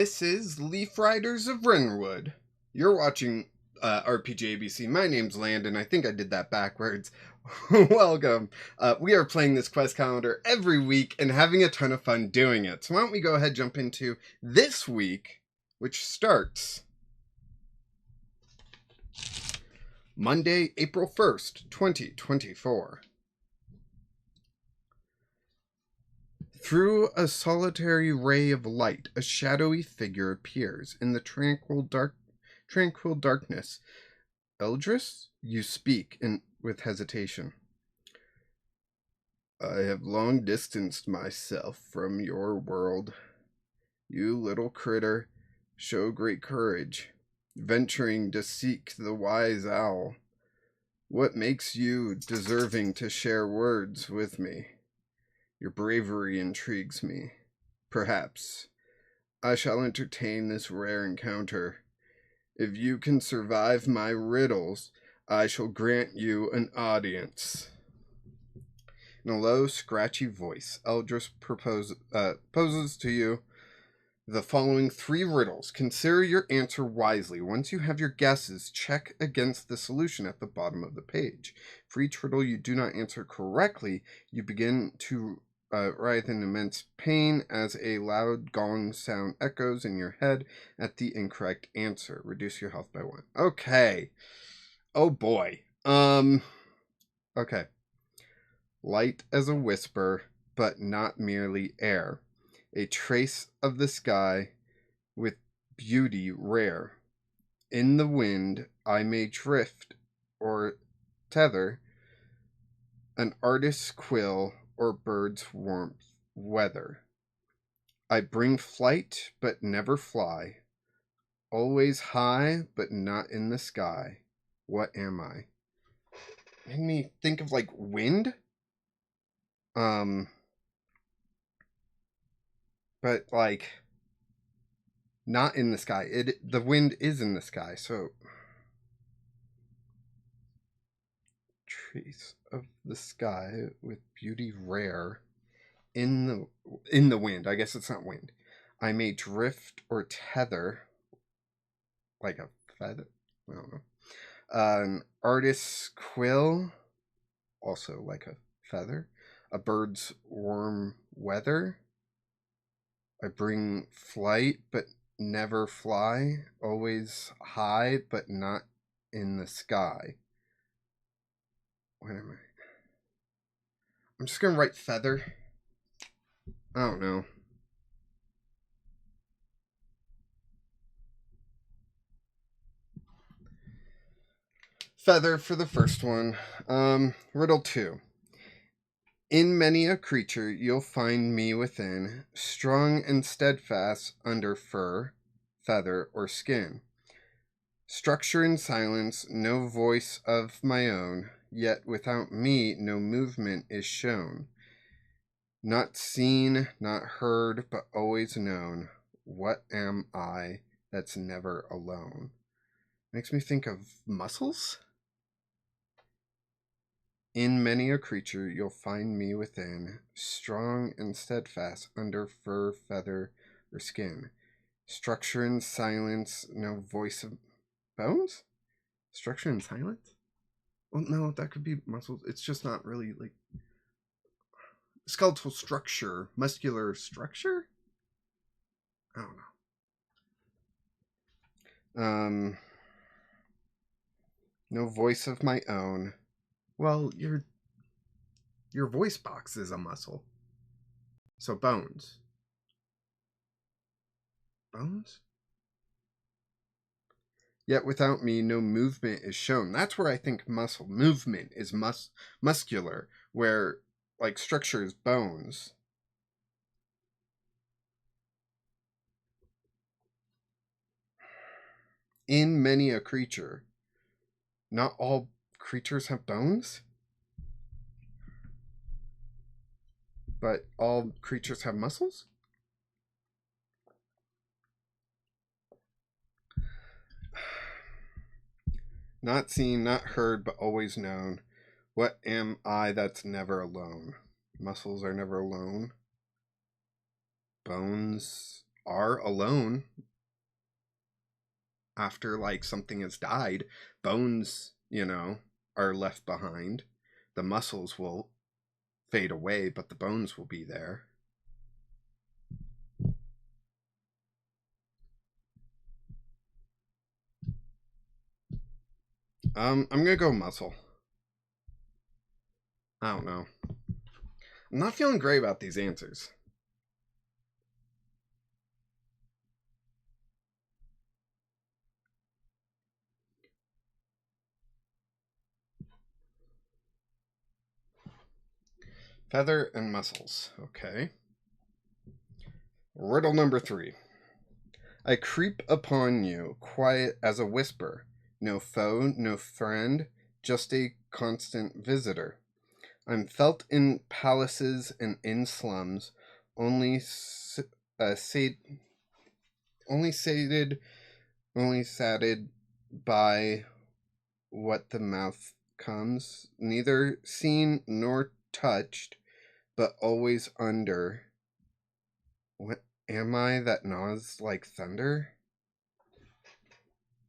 This is Leaf Riders of Wrenwood. You're watching RPG ABC. My name's Landon. I think I did that backwards. Welcome. We are playing this quest calendar every week and having a ton of fun doing it. So why don't we go ahead and jump into this week, which starts Monday, April 1st, 2024. Through a solitary ray of light, a shadowy figure appears in the tranquil darkness. Eldris, you speak with hesitation. I have long distanced myself from your world. You little critter, show great courage, venturing to seek the wise owl. What makes you deserving to share words with me? Your bravery intrigues me. Perhaps I shall entertain this rare encounter. If you can survive my riddles, I shall grant you an audience. In a low, scratchy voice, Eldris poses to you the following 3 riddles. Consider your answer wisely. Once you have your guesses, check against the solution at the bottom of the page. For each riddle you do not answer correctly, you begin to writhe in immense pain as a loud gong sound echoes in your head at the incorrect answer. Reduce your health by 1. Okay. Oh boy. Okay. Light as a whisper, but not merely air. A trace of the sky with beauty rare. In the wind I may drift or tether, an artist's quill or bird's warmth weather. I bring flight but never fly, always high but not in the sky. What am I? Made me think of like wind. But like not in the sky. The wind is in the sky, so trace of the sky with beauty rare in the wind. I guess it's not wind. I may drift or tether like a feather. I don't know. An artist's quill, also like a feather. A bird's warm weather. I bring flight but never fly. Always high but not in the sky. What am I? I'm just gonna write feather. I don't know. Feather for the first one. Riddle 2. In many a creature you'll find me within, strong and steadfast under fur, feather, or skin. Structure in silence, no voice of my own, yet without me no movement is shown. Not seen, not heard, but always known. What am I that's never alone? Makes me think of muscles. In many a creature you'll find me within, strong and steadfast under fur, feather, or skin. Structure in silence, no voice of bones? Structure in silence? Well, no, that could be muscles. It's just not really like skeletal structure, muscular structure? I don't know. No voice of my own. Well, your voice box is a muscle. So bones. Bones? Yet without me, no movement is shown. That's where I think muscle movement is muscular, where like structure is bones. In many a creature. Not all creatures have bones? But all creatures have muscles? Not seen, not heard, but always known. What am I that's never alone? Muscles are never alone. Bones are alone. after like something has died, bones, are left behind. The muscles will fade away, but the bones will be there. I'm gonna go muscle. I don't know. I'm not feeling great about these answers. Feather and muscles. Okay. Riddle number 3. I creep upon you, quiet as a whisper. No foe, no friend, just a constant visitor. I'm felt in palaces and in slums, only only sated, only sated by what the mouth comes, neither seen nor touched, but always under. What am I that gnaws like thunder?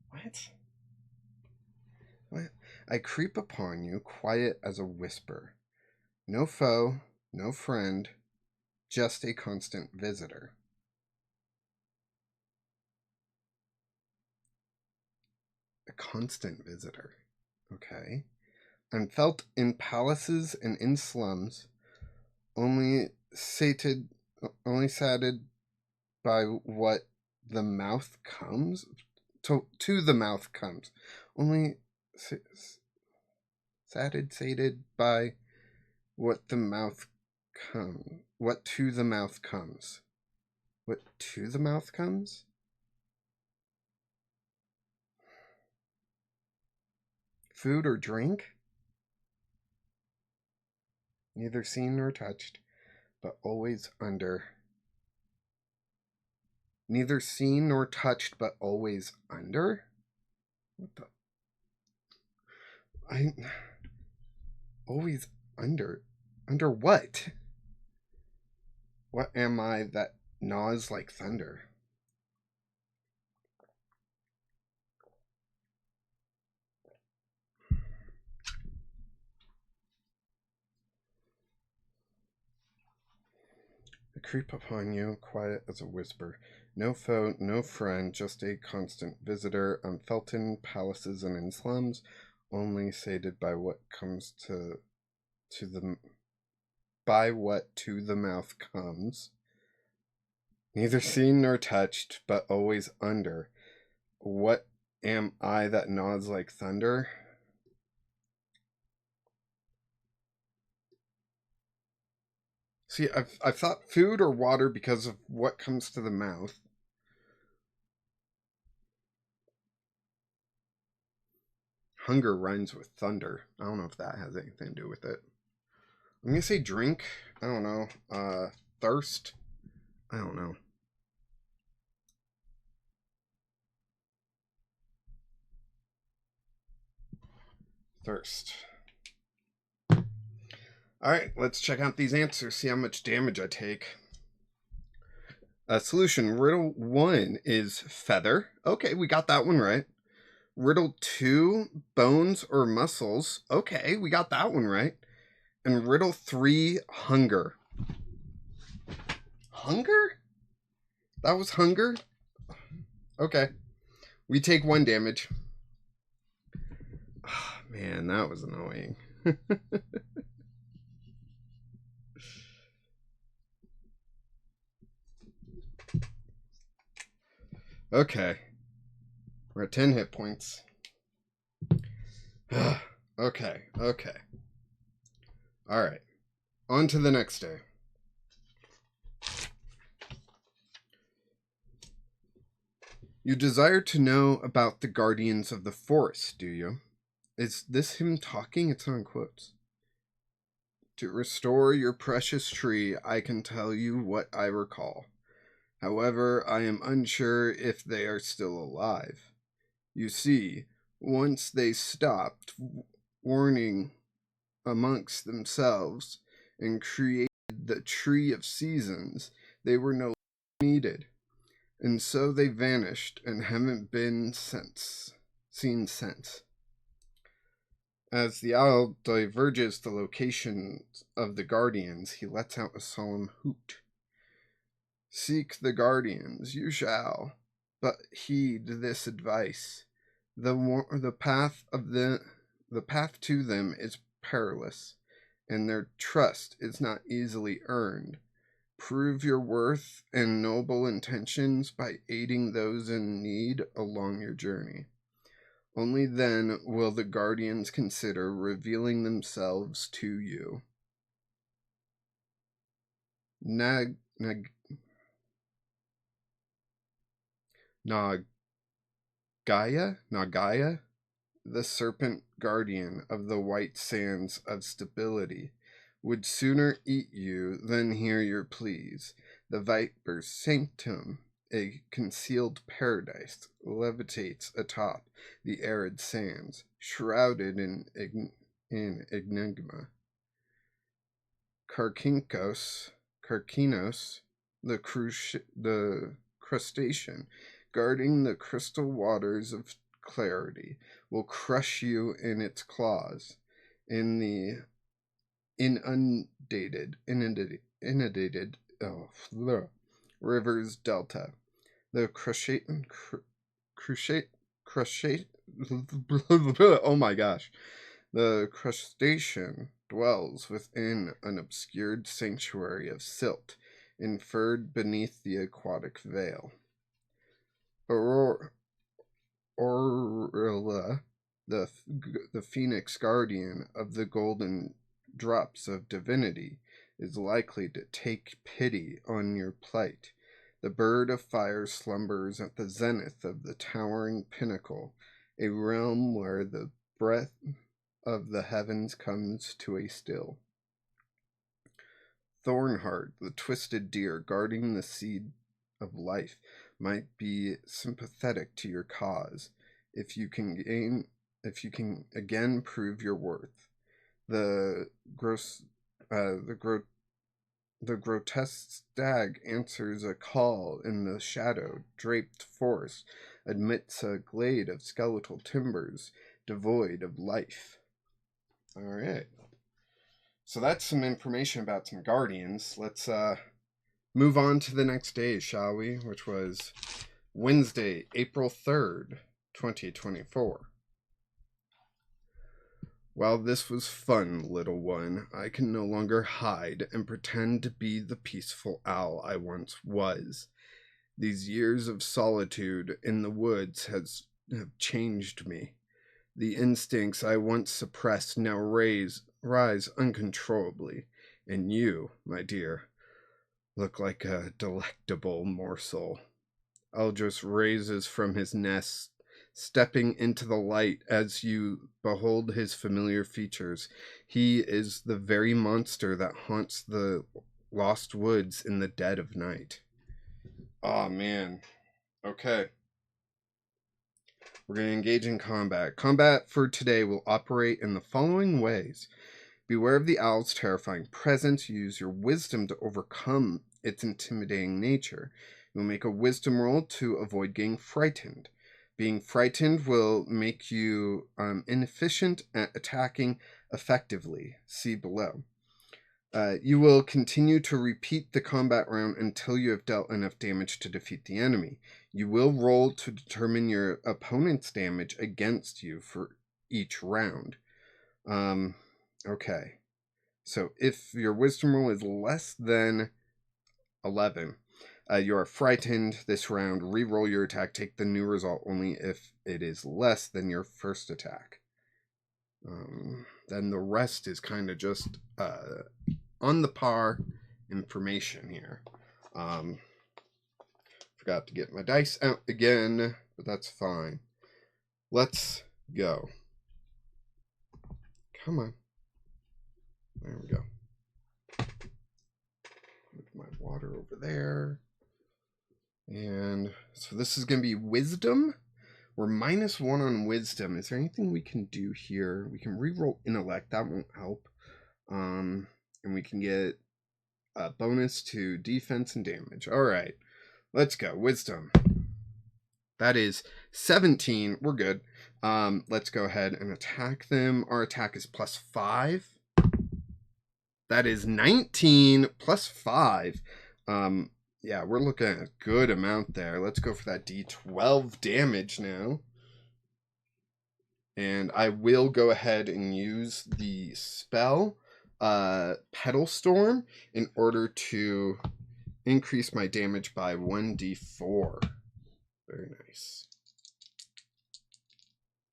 What? What? I creep upon you, quiet as a whisper. No foe, no friend, just a constant visitor. A constant visitor. Okay. I'm felt in palaces and in slums, only only sated by what the mouth comes to the mouth comes. Only sated by what the mouth comes. What to the mouth comes. What to the mouth comes? Food or drink? Neither seen nor touched, but always under. Neither seen nor touched, but always under? What the? I. Always under. Under what? What am I that gnaws like thunder? I creep upon you, quiet as a whisper. No foe, no friend, just a constant visitor. I'm felt in palaces and in slums, only sated by what comes to the by what to the mouth comes. Neither seen nor touched, but always under. What am I that gnaws like thunder? See, I've thought food or water because of what comes to the mouth. Hunger rhymes with thunder. I don't know if that has anything to do with it. I'm gonna say drink. I don't know. Thirst. I don't know. Thirst. Alright, let's check out these answers, see how much damage I take. Solution. Riddle 1 is feather. Okay, we got that one right. Riddle 2, bones or muscles. Okay, we got that one right. And riddle 3, hunger. Hunger? That was hunger? Okay. We take 1 damage. Oh, man, that was annoying. Okay. We're at 10 hit points. Okay. Alright. On to the next day. You desire to know about the guardians of the forest, do you? Is this him talking? It's on quotes. To restore your precious tree, I can tell you what I recall. However, I am unsure if they are still alive. You see, once they stopped warning amongst themselves and created the Tree of Seasons, they were no longer needed. And so they vanished and haven't been seen since. As the owl diverges the location of the guardians, he lets out a solemn hoot. Seek the guardians, you shall, but heed this advice. The path to them is perilous, and their trust is not easily earned. Prove your worth and noble intentions by aiding those in need along your journey. Only then will the guardians consider revealing themselves to you. Nagaya, the serpent guardian of the white sands of stability, would sooner eat you than hear your pleas. The viper's sanctum, a concealed paradise, levitates atop the arid sands, shrouded in enigma. Carkinos, the crustacean, guarding the crystal waters of clarity, will crush you in its claws. In the inundated river's delta, the oh my gosh, the crustacean dwells within an obscured sanctuary of silt, inferred beneath the aquatic veil. Orla, the phoenix guardian of the golden drops of divinity, is likely to take pity on your plight. The bird of fire slumbers at the zenith of the towering pinnacle, a realm where the breath of the heavens comes to a still. Thornheart, the twisted deer guarding the seed of life, might be sympathetic to your cause if you can again prove your worth. The grotesque stag answers a call in the shadow-draped forest amidst a glade of skeletal timbers devoid of life. All right. So that's some information about some guardians. Let's move on to the next day, shall we? Which was Wednesday, April 3rd, 2024. While this was fun, little one, I can no longer hide and pretend to be the peaceful owl I once was. These years of solitude in the woods have changed me. The instincts I once suppressed now rise uncontrollably, and you, my dear, look like a delectable morsel. Aldous raises from his nest, stepping into the light as you behold his familiar features. He is the very monster that haunts the lost woods in the dead of night. Oh, man. Okay. We're going to engage in combat. Combat for today will operate in the following ways. Beware of the owl's terrifying presence. Use your wisdom to overcome its intimidating nature. You'll make a wisdom roll to avoid getting frightened. Being frightened will make you inefficient at attacking effectively. See below. You will continue to repeat the combat round until you have dealt enough damage to defeat the enemy. You will roll to determine your opponent's damage against you for each round. Okay. So if your wisdom roll is less than 11, you are frightened this round. Reroll your attack. Take the new result only if it is less than your first attack. Then the rest is kind of just on the par information here. Forgot to get my dice out again, but that's fine. Let's go. Come on. There we go. Put my water over there. And so this is going to be wisdom. We're -1 on wisdom. Is there anything we can do here? We can reroll intellect. That won't help. And we can get a bonus to defense and damage. All right. Let's go. Wisdom. That is 17. We're good. Let's go ahead and attack them. Our attack is +5. That is 19 +5. Yeah, we're looking at a good amount there. Let's go for that D12 damage now. And I will go ahead and use the spell, Petal Storm, in order to increase my damage by 1d4. Very nice.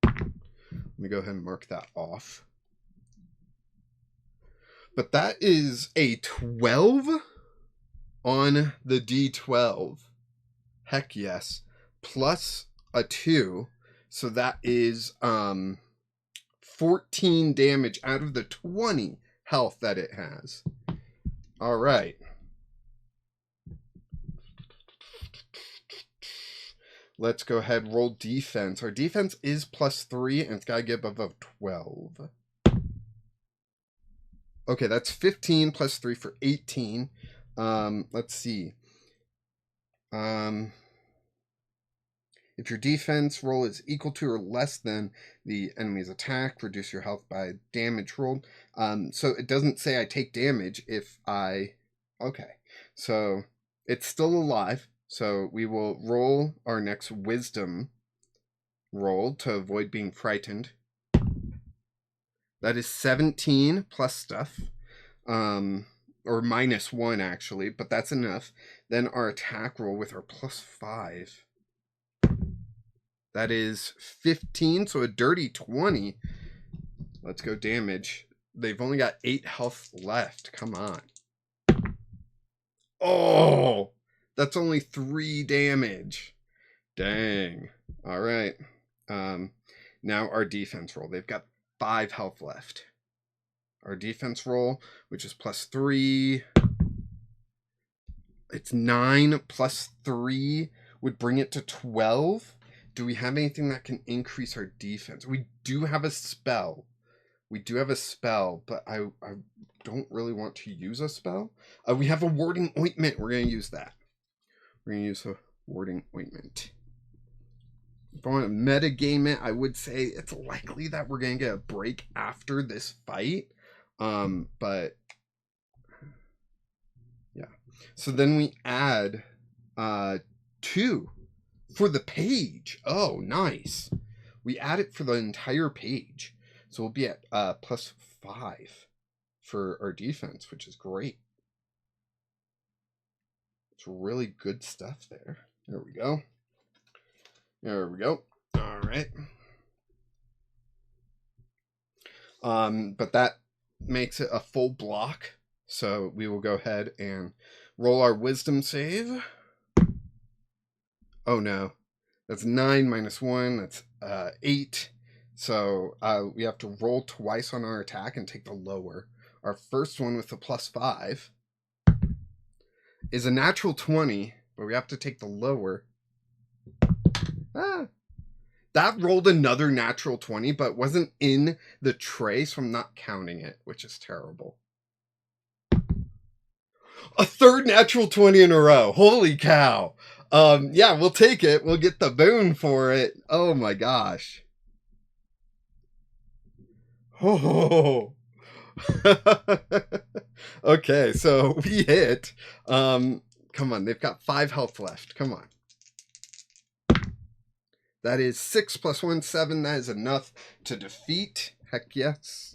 Let me go ahead and mark that off. But that is a 12 on the D12. Heck yes. Plus a 2. So that is 14 damage out of the 20 health that it has. All right. Let's go ahead and roll defense. Our defense is +3 and it's got to get above 12. Okay, that's 15 +3 for 18. Let's see. If your defense roll is equal to or less than the enemy's attack, reduce your health by damage rolled. So it doesn't say I take damage if I... Okay, so it's still alive. So we will roll our next wisdom roll to avoid being frightened. That is 17 plus stuff. Or -1 actually, but that's enough. Then our attack roll with our +5. That is 15, so a dirty 20. Let's go damage. They've only got 8 health left. Come on. Oh! That's only 3 damage. Dang. All right. Now our defense roll. They've got 5 health left. Our defense roll, which is +3. It's 9 +3 would bring it to 12. Do we have anything that can increase our defense? We do have a spell. But I don't really want to use a spell. We have a warding ointment. We're going to use that. We're going to use a warding ointment. If I want to metagame it, I would say it's likely that we're going to get a break after this fight. But yeah. So then we add 2 for the page. Oh, nice. We add it for the entire page. So we'll be at +5 for our defense, which is great. It's really good stuff there. There we go. There we go. All right. But that makes it a full block. So we will go ahead and roll our wisdom save. Oh no. That's 9 -1. That's 8. So we have to roll twice on our attack and take the lower. Our first one with the +5 is a natural 20, but we have to take the lower. That rolled another natural 20, but wasn't in the tray, so I'm not counting it, which is terrible. A third natural 20 in a row. Holy cow. Yeah, we'll take it. We'll get the boon for it. Oh my gosh. Oh. Okay, so we hit. Come on, they've got 5 health left. Come on. That is 6 + 1, 7. That is enough to defeat. Heck yes.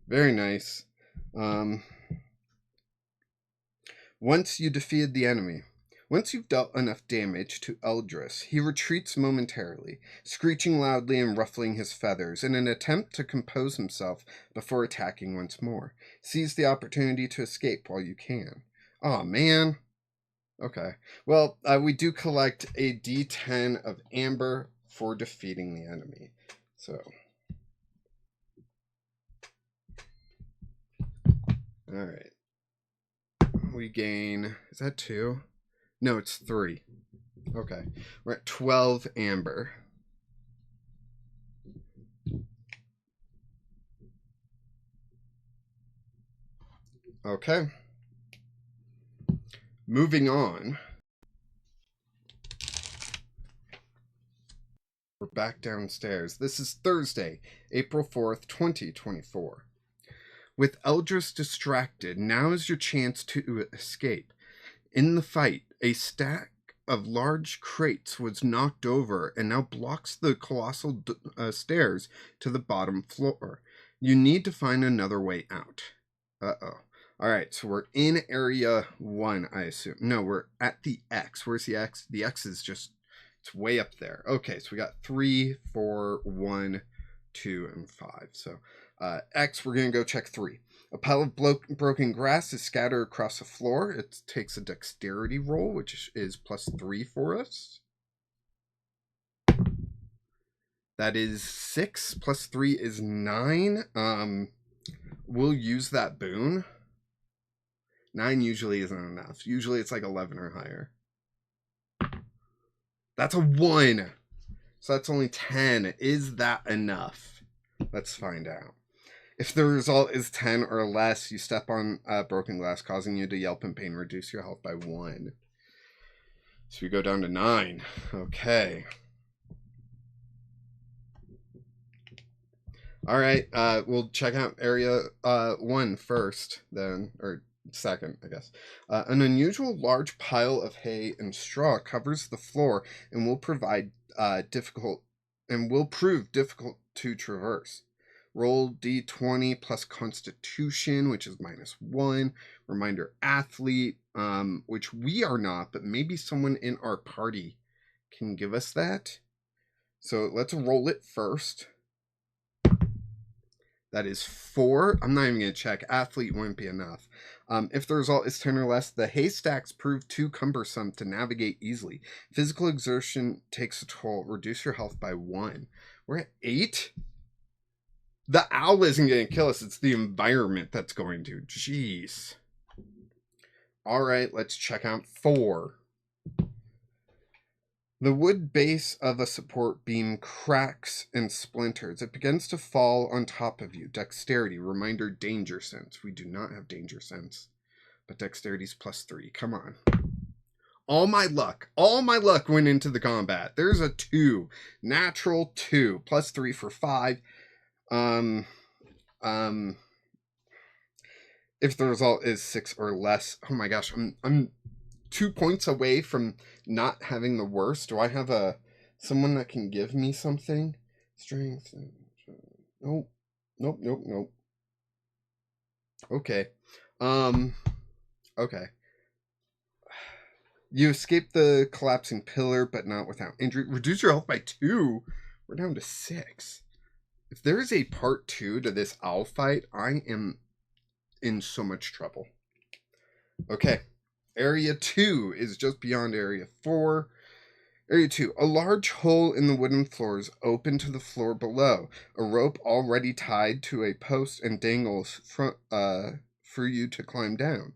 Very nice. Once you defeated the enemy, once you've dealt enough damage to Eldris, he retreats momentarily, screeching loudly and ruffling his feathers in an attempt to compose himself before attacking once more. Seize the opportunity to escape while you can. Aw, man. Okay. Well, we do collect a D10 of amber for defeating the enemy. So. Alright. We gain... Is that 2? No, it's 3. Okay. We're at 12 amber. Okay. Moving on. We're back downstairs. This is Thursday, April 4th, 2024. With Eldris distracted, now is your chance to escape. In the fight, a stack of large crates was knocked over and now blocks the colossal stairs to the bottom floor. You need to find another way out. Uh-oh. Alright, so we're in area 1, I assume. No, we're at the X. Where's the X? The X is just... it's way up there. Okay, so we got 3, 4, 1, 2, and 5. So X, we're going to go check 3. A pile of broken grass is scattered across the floor. It takes a dexterity roll, which is +3 for us. That is 6. +3 is 9. We'll use that boon. 9 usually isn't enough. Usually it's like 11 or higher. That's a 1. So that's only 10. Is that enough? Let's find out. If the result is 10 or less, you step on broken glass, causing you to yelp in pain. Reduce your health by 1. So we go down to 9. Okay. Alright, we'll check out area 1 first, then, or second, I guess. An unusual large pile of hay and straw covers the floor and will prove difficult to traverse. Roll d20 plus Constitution, which is -1. Reminder, athlete, which we are not, but maybe someone in our party can give us that. So let's roll it first. That is 4. I'm not even going to check. Athlete wouldn't be enough. If the result is 10 or less, the haystacks prove too cumbersome to navigate easily. Physical exertion takes a toll. Reduce your health by 1. We're at 8? The owl isn't going to kill us. It's the environment that's going to. Jeez. Alright, let's check out 4. The wood base of a support beam cracks and splinters. It begins to fall on top of you. Dexterity. Reminder, danger sense. We do not have danger sense. But dexterity's +3. Come on. All my luck went into the combat. There's a 2. Natural 2. +3 for 5. If the result is 6 or less, oh my gosh, I'm 2 points away from not having the worst. Do I have someone that can give me something? Strength. Nope. Okay. Okay. You escape the collapsing pillar, but not without injury. Reduce your health by 2. We're down to 6. If there is a part 2 to this owl fight, I am in so much trouble. Okay. Area 2 is just beyond Area 4. Area 2. A large hole in the wooden floor is open to the floor below. A rope already tied to a post and dangles for you to climb down.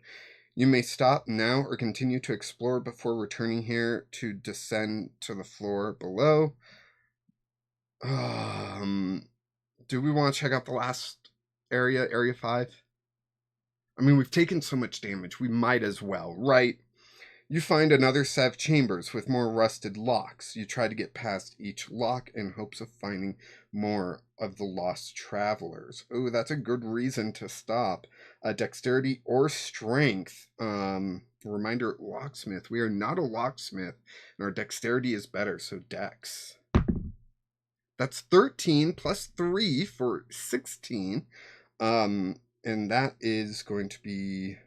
You may stop now or continue to explore before returning here to descend to the floor below. Do we want to check out the last area, Area 5? I mean, we've taken so much damage, we might as well, right? You find another set of chambers with more rusted locks. You try to get past each lock in hopes of finding more of the lost travelers. Oh, that's a good reason to stop. Dexterity or strength. Reminder, locksmith. We are not a locksmith, and our dexterity is better, so dex. That's 13 plus 3 for 16. And that is going to be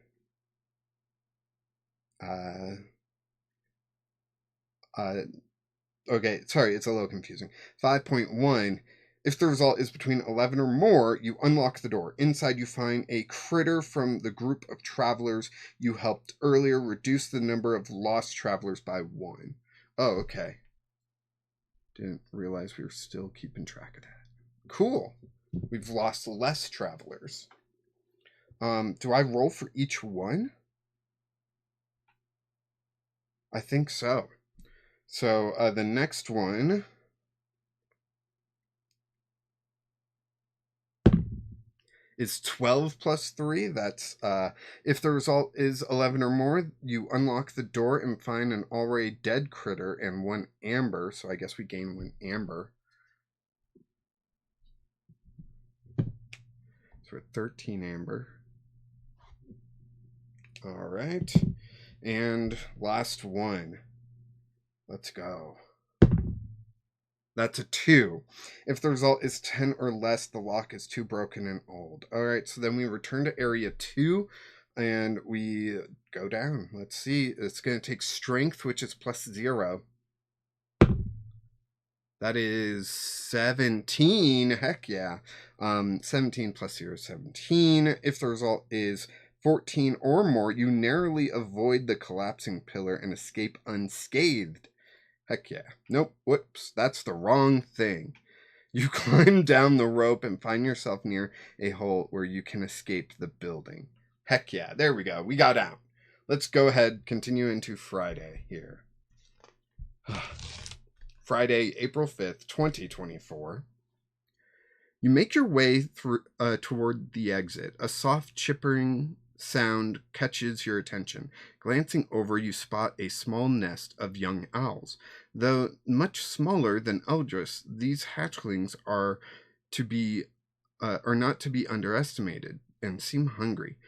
okay, sorry, it's a little confusing. 5.1. If the result is between 11 or more, you unlock the door. Inside you find a critter from the group of travelers you helped earlier. Reduce the number of lost travelers by 1. Oh, okay. Didn't realize we were still keeping track of that. Cool. We've lost less travelers. Do I roll for each one? I think so. So, the next one is 12 plus 3. That's if the result is 11 or more, you unlock the door and find an already dead critter and 1 amber. So I guess we gain 1 amber. So we're at 13 amber. All right. And last one. Let's go. That's a 2. If the result is 10 or less, the lock is too broken and old. All right, so then we return to area 2 and we go down. Let's see. It's going to take strength, which is plus 0. That is 17. Heck yeah. 17 plus 0 is 17. If the result is 14 or more, you narrowly avoid the collapsing pillar and escape unscathed. Heck yeah. Nope. Whoops. That's the wrong thing. You climb down the rope and find yourself near a hole where you can escape the building. Heck yeah. There we go. We got out. Let's go ahead, continue into Friday here. Friday, April 5th, 2024. You make your way through toward the exit. A soft chippering sound catches your attention. Glancing over, you spot a small nest of young owls. Though much smaller than Eldris, these hatchlings are not to be underestimated and seem hungry.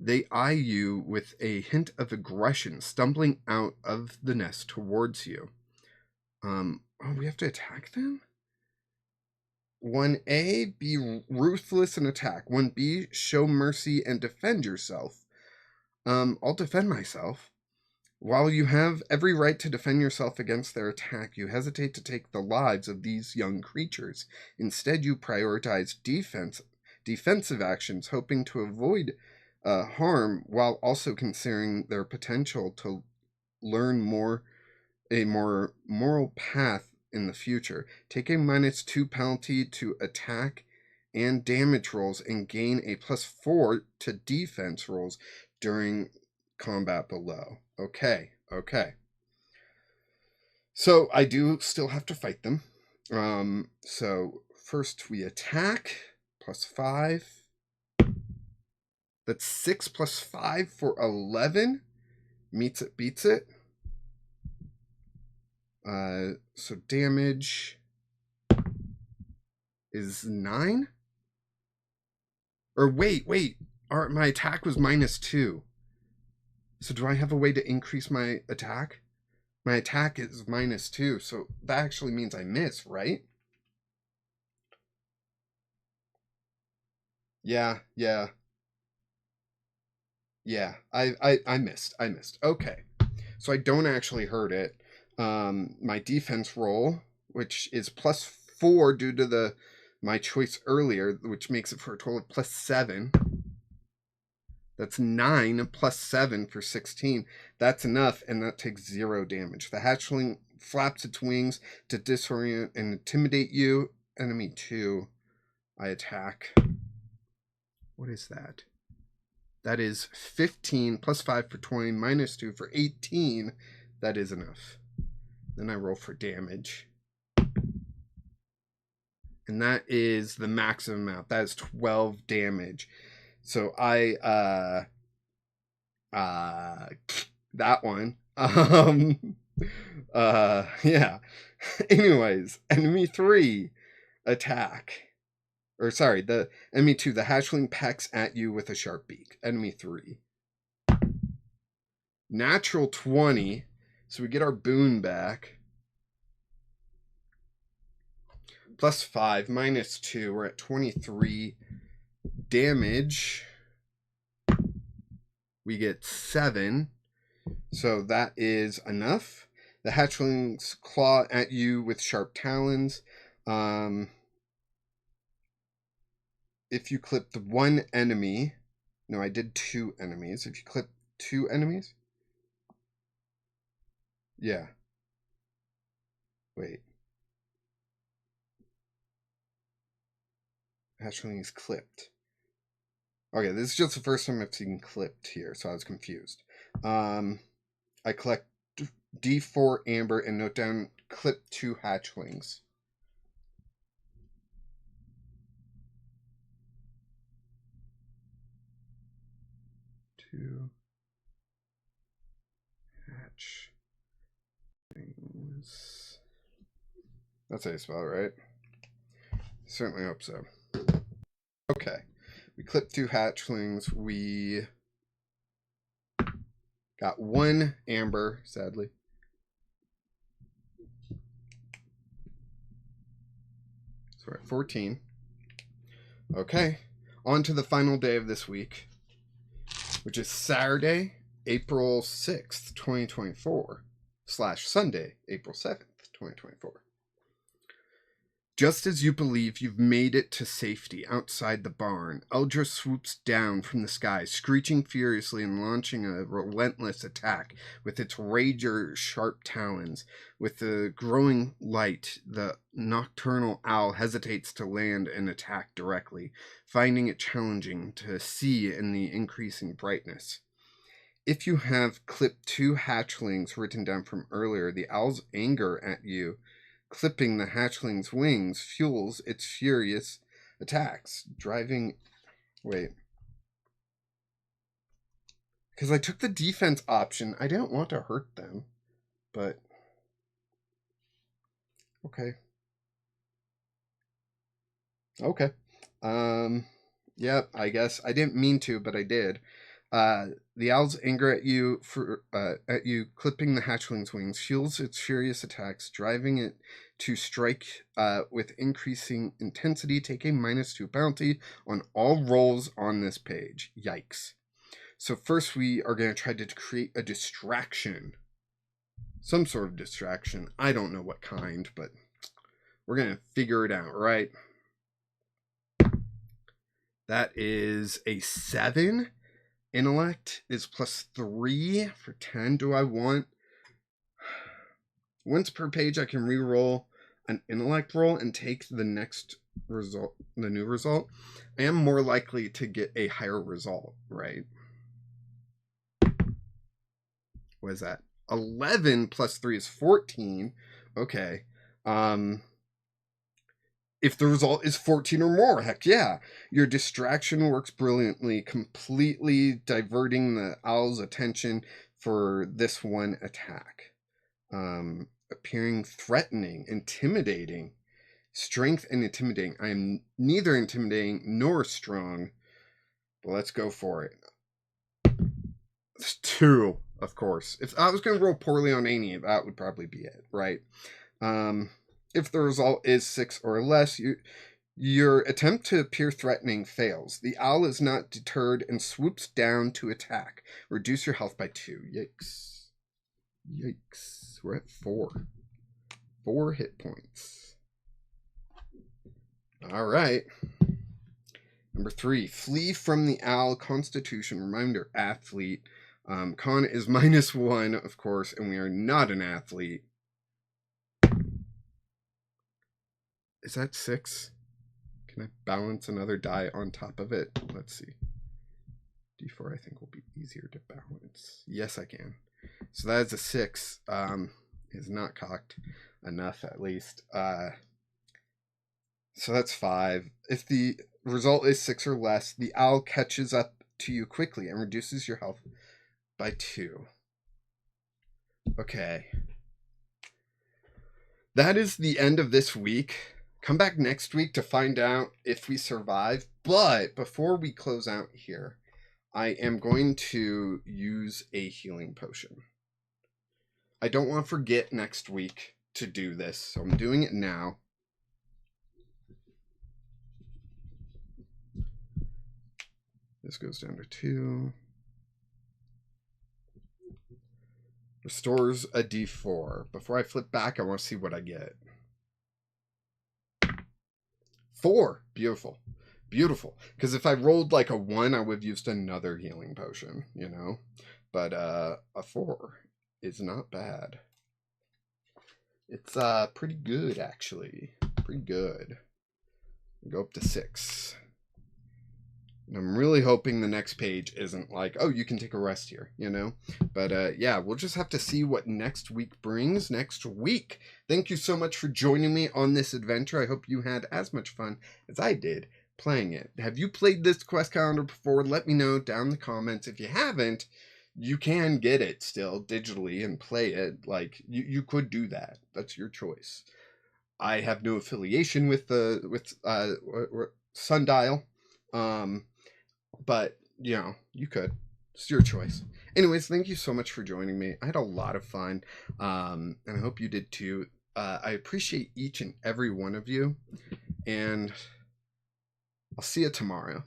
They eye you with a hint of aggression, stumbling out of the nest towards you. We have to attack them? 1A, be ruthless and attack. 1B, show mercy and defend yourself. I'll defend myself. While you have every right to defend yourself against their attack, you hesitate to take the lives of these young creatures. Instead, you prioritize defensive actions, hoping to avoid harm while also considering their potential to learn a more moral path in the future. Take a -2 penalty to attack and damage rolls and gain a +4 to defense rolls during combat below. Okay. So I do still have to fight them. So first we attack, +5. That's 6 + 5 for 11. Meets it, beats it. So damage is 9. Or wait. My attack was -2. So do I have a way to increase my attack? My attack is -2, so that actually means I miss, right? Yeah. I missed. Okay. So I don't actually hurt it. My defense roll, which is +4 due to my choice earlier, which makes it for a total of +7. That's 9 +7 for 16. That's enough, and that takes 0 damage. The hatchling flaps its wings to disorient and intimidate you. Enemy 2. I attack. What is that? That is 15 +5 for 20, -2 for 18. That is enough. Then I roll for damage. And that is the maximum amount. That is 12 damage. So that one. Yeah. Anyways, enemy 3 attack. Or sorry, the enemy 2, the hatchling pecks at you with a sharp beak. Enemy 3. Natural 20. So we get our boon back. +5, -2. We're at 23 damage. We get 7. So that is enough. The hatchlings claw at you with sharp talons. If you clip the 1 enemy... No, I did 2 enemies. If you clip 2 enemies... Yeah. Wait. Hatchling is clipped. Okay, this is just the first time I've seen clipped here, so I was confused. I collect D4 amber and note down clip 2 hatchlings. 2 hatchlings. That's how you spell it, right? Certainly hope so. Okay. We clipped 2 hatchlings. We got 1 amber, sadly. So we're at 14. Okay. On to the final day of this week, which is Saturday, April 6th, 2024, / Sunday, April 7th, 2024. Just as you believe you've made it to safety outside the barn, Eldra swoops down from the sky, screeching furiously and launching a relentless attack with its razor-sharp talons. With the growing light, the nocturnal owl hesitates to land and attack directly, finding it challenging to see in the increasing brightness. If you have clipped 2 hatchlings written down from earlier, the owl's anger at you clipping the hatchling's wings fuels its furious attacks, driving... Wait. Because I took the defense option. I didn't want to hurt them, but... Okay. Okay. Yeah, I guess. I didn't mean to, but I did. The owl's anger at you clipping the hatchling's wings fuels its furious attacks, driving it to strike with increasing intensity. Take a -2 penalty on all rolls on this page. Yikes. So first we are going to try to create a distraction. Some sort of distraction. I don't know what kind, but we're going to figure it out, right? That is a 7. Intellect is +3 for 10. Do I want... Once per page, I can re-roll an intellect roll and take the next result, the new result. I am more likely to get a higher result, right? What is that? 11 +3 is 14. Okay. If the result is 14 or more, heck yeah. Your distraction works brilliantly, completely diverting the owl's attention for this one attack. Appearing threatening, intimidating. Strength and intimidating. I am neither intimidating nor strong. But let's go for it. It's 2, of course. If I was going to roll poorly on any, that would probably be it, right? If the result is 6 or less, your attempt to appear threatening fails. The owl is not deterred and swoops down to attack. Reduce your health by 2. Yikes. Yikes. We're at 4. 4 hit points. All right. Number 3. Flee from the owl. Constitution. Reminder, athlete. Con is -1, of course, and we are not an athlete. Is that 6? Can I balance another die on top of it? Let's see. D4 I think will be easier to balance. Yes, I can. So that is a 6. Is not cocked enough, at least. So that's 5. If the result is 6 or less, the owl catches up to you quickly and reduces your health by 2. Okay. That is the end of this week. Come back next week to find out if we survive. But before we close out here, I am going to use a healing potion. I don't want to forget next week to do this, so I'm doing it now. This goes down to 2. Restores a D4. Before I flip back, I want to see what I get. 4. Beautiful. Beautiful. Because if I rolled like a 1, I would have used another healing potion, you know? But a 4 is not bad. It's pretty good, actually. Pretty good. Go up to 6. And I'm really hoping the next page isn't like, oh, you can take a rest here, you know? But yeah, we'll just have to see what next week brings next week. Thank you so much for joining me on this adventure. I hope you had as much fun as I did playing it. Have you played this quest calendar before? Let me know down in the comments. If you haven't, you can get it still digitally and play it. Like, you could do that. That's your choice. I have no affiliation with Sundial, but you know, you could. It's your choice. Anyways, thank you so much for joining me. I had a lot of fun, and I hope you did too. I appreciate each and every one of you, and I'll see you tomorrow.